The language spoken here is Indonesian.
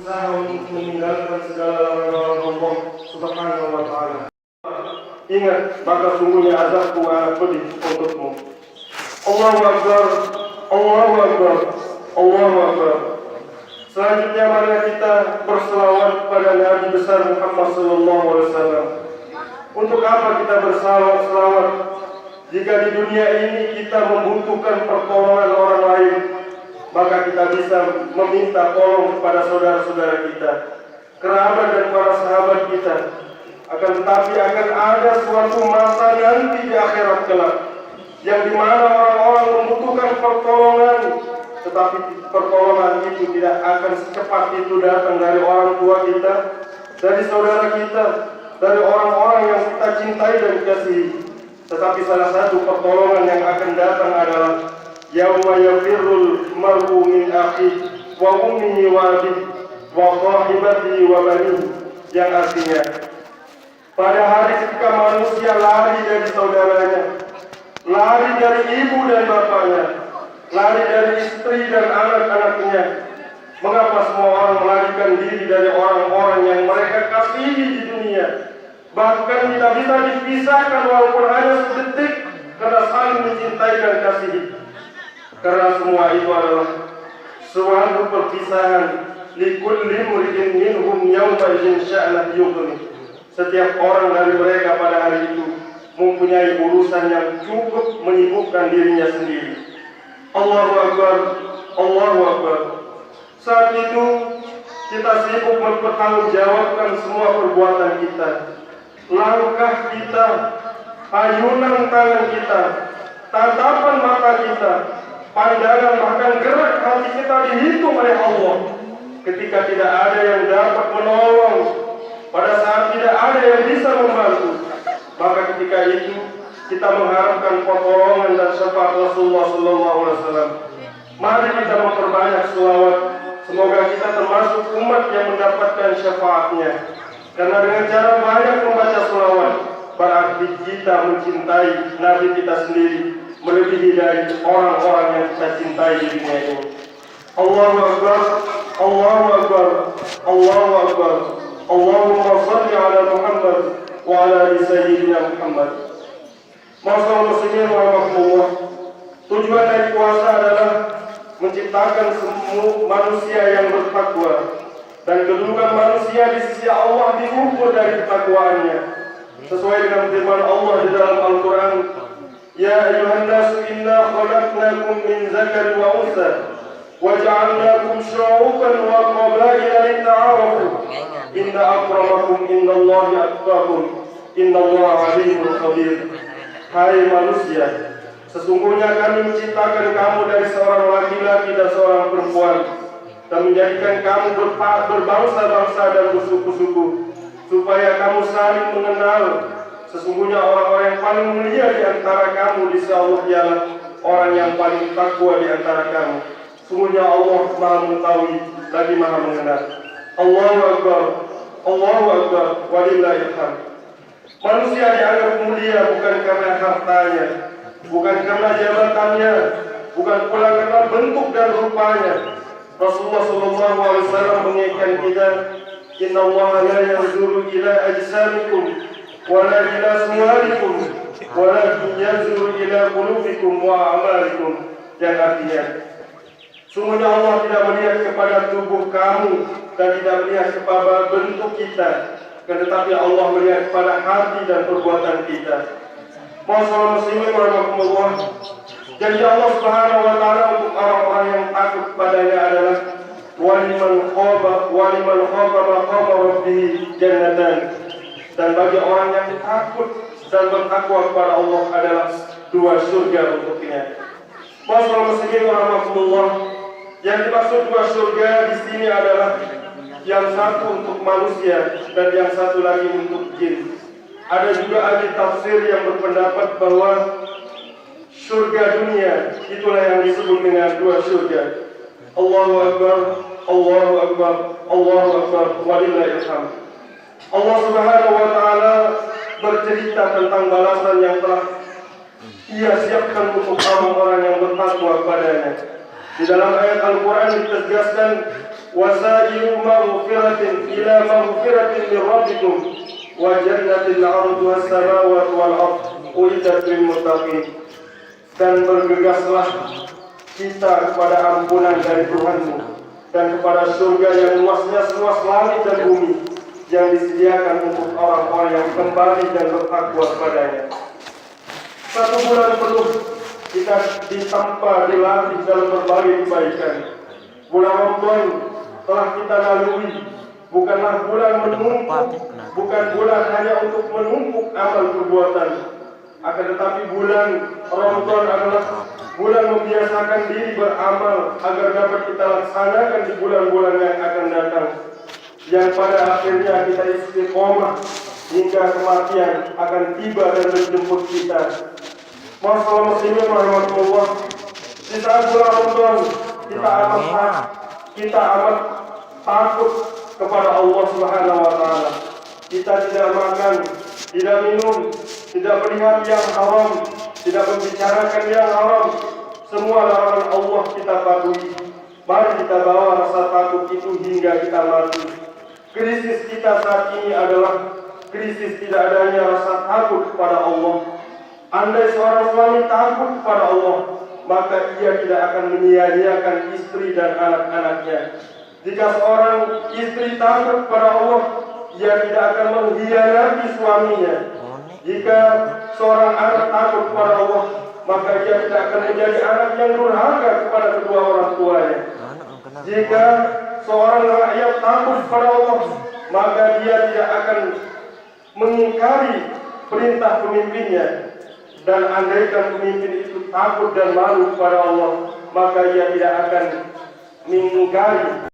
berusaha untuk meninggalkan segala larangan Allah Subhanahu wa Ta'ala. Ingat, maka sungguhnya azabku amat pedih untukmu. Allahu Akbar, Allahu Akbar, Allahu Akbar. Selanjutnya mari kita berselawat pada Nabi besar Muhammad sallallahu alaihi wasallam. Untuk apa kita berselawat? Jika di dunia ini kita membutuhkan pertolongan orang lain, maka kita bisa meminta tolong kepada saudara-saudara kita, kerabat dan para sahabat kita. Akan tetapi akan ada suatu masa nanti di akhirat kelak, yang dimana orang-orang membutuhkan pertolongan, tetapi pertolongan itu tidak akan secepat itu datang dari orang tua kita, dari saudara kita, dari orang-orang yang kita cintai dan kasihi. Tetapi salah satu pertolongan yang akan datang adalah yauma yafirrul mar'u min akhihi wa ummihi wa abihi wa sahibatihi wa banihi, yang artinya pada hari ketika manusia lari dari saudaranya, lari dari ibu dan bapaknya, lari dari istri dan anak-anaknya. Mengapa semua orang melarikan diri dari orang-orang yang mereka kasihi di dunia? Bahkan tidak bisa dipisahkan walaupun hanya sedetik, karena saling mencintai dan kasihi. Karena semua itu adalah suatu perpisahan. Likulli mri'in minhum yawma idzin sya'nan yughni. Setiap orang dari mereka pada hari itu mempunyai urusan yang cukup menyibukkan dirinya sendiri. Allahu Akbar, Allahu Akbar. Saat itu kita sibuk mempertanggungjawabkan semua perbuatan kita, langkah kita, ayunan tangan kita, tatapan mata kita, pandangan bahkan gerak hati kita dihitung oleh Allah. Ketika tidak ada yang dapat menolong, pada saat tidak ada yang bisa membantu, maka ketika itu kita mengharapkan pertolongan dan syafaat Rasulullah SAW. Mari kita memperbanyak selawat. Semoga kita termasuk umat yang mendapatkan syafaatnya. Karena dengan cara banyak membaca selawat, berarti kita mencintai Nabi kita sendiri melebihi dari orang-orang yang kita cintai di dunia ini. Allahu Akbar, Allahu Akbar, Allahu Akbar. Allahumma salli ala Muhammad wa ala ali sayyidina Muhammad. Masyaallah muslimin wa rahmatullah. Tujuan dari puasa adalah menciptakan semua manusia yang bertakwa, dan kedudukan manusia di sisi Allah diukur dari ketakwaannya. Sesuai dengan firman Allah di dalam Al-Quran, Ya ayuhan nasu inna khalaqnakum min zakari wa unsa wa ja'alnakum syu'uban wa qabaila lita'arafu inna akramakum indallahi atqakum innallaha alimun khabir. Hai manusia, sesungguhnya kami menciptakan kamu dari seorang laki-laki dan seorang perempuan, dan menjadikan kamu berbangsa-bangsa dan bersuku-suku, supaya kamu saling mengenal. Sesungguhnya orang-orang yang paling mulia di antara kamu di sisi Allah ialah orang yang paling takwa di antara kamu. Sungguhnya Allah Maha mengetahui lagi Maha mengenal. Allahu Akbar, Allahu Akbar, walillahil hamd. Manusia dianggap mulia bukan karena hartanya, bukan karena jabatannya, bukan pula karena bentuk dan rupanya. Rasulullah SAW mengingatkan kita, Inna Allah la yanzuru ila ajsamikum wala ila suwarikum walakin yanzuru ila qulubikum wa a'malikum, yang artinya sungguhnya Allah tidak melihat kepada tubuh kamu dan tidak melihat kepada bentuk kita, tetapi Allah melihat kepada hati dan perbuatan kita. Masyaallah muslimin warahmatullah. Janji Allah Subhanahu wa Ta'ala untuk orang-orang yang takut padanya adalah waliman khaba maqama rabbih jannatan. Dan bagi orang yang takut dan bertakwa kepada Allah adalah dua surga untuknya. Masyaallah muslimin warahmatullah. Yang dimaksud dua surga di sini adalah yang satu untuk manusia dan yang satu lagi untuk jin. Ada juga ahli tafsir yang berpendapat bahwa surga dunia itulah yang disebut dengan dua surga. Allahu Akbar, Allahu Akbar, Allahu Akbar, walillahil hamd. Allah Subhanahu wa Ta'ala bercerita tentang balasan yang telah Ia siapkan untuk orang-orang yang bertakwa kepadanya. Di dalam ayat Al-Quran ditegaskan, wasairu maghfiratin ila maghfiratin min rabbikum wa jannatin 'arduha as-samawati wal ardh uiddat lil muttaqin. Dan bergegaslah kita kepada ampunan dari Tuhanmu dan kepada surga yang luasnya seluas langit dan bumi yang disediakan untuk orang-orang yang kembali dan bertakwa kepadanya. 1 bulan penuh kita ditampa dilatih dalam berbagai kebaikan. Bulan Ramadan telah kita lalui, bukanlah bulan menumpuk, bukan bulan hanya untuk menumpuk amal perbuatan, akan tetapi bulan Ramadan adalah bulan membiasakan diri beramal agar dapat kita laksanakan di bulan-bulan yang akan datang, yang pada akhirnya kita istiqomah hingga kematian akan tiba dan menjemput kita. Masalah muslimin rahimahullah, di saat bulan Ramadan kita amat takut kepada Allah Subhanahu wa taala. Kita tidak makan, tidak minum, tidak melihat yang haram, tidak membicarakan yang haram. Semua larangan Allah kita patuhi. Mari kita bawa rasa takut itu hingga kita mati. Krisis kita saat ini adalah krisis tidak adanya rasa takut kepada Allah. Andai seorang suami takut kepada Allah, maka ia tidak akan menyia-nyiakan istri dan anak-anaknya. Jika seorang istri takut kepada Allah, ia tidak akan mengkhianati suaminya. Jika seorang anak takut kepada Allah, maka ia tidak akan menjadi anak yang durhaka kepada kedua orang tuanya. Jika seorang rakyat takut kepada Allah, maka dia tidak akan mengingkari perintah pemimpinnya. Dan andaikan pemimpin itu takut dan malu kepada Allah, maka ia tidak akan mengingkari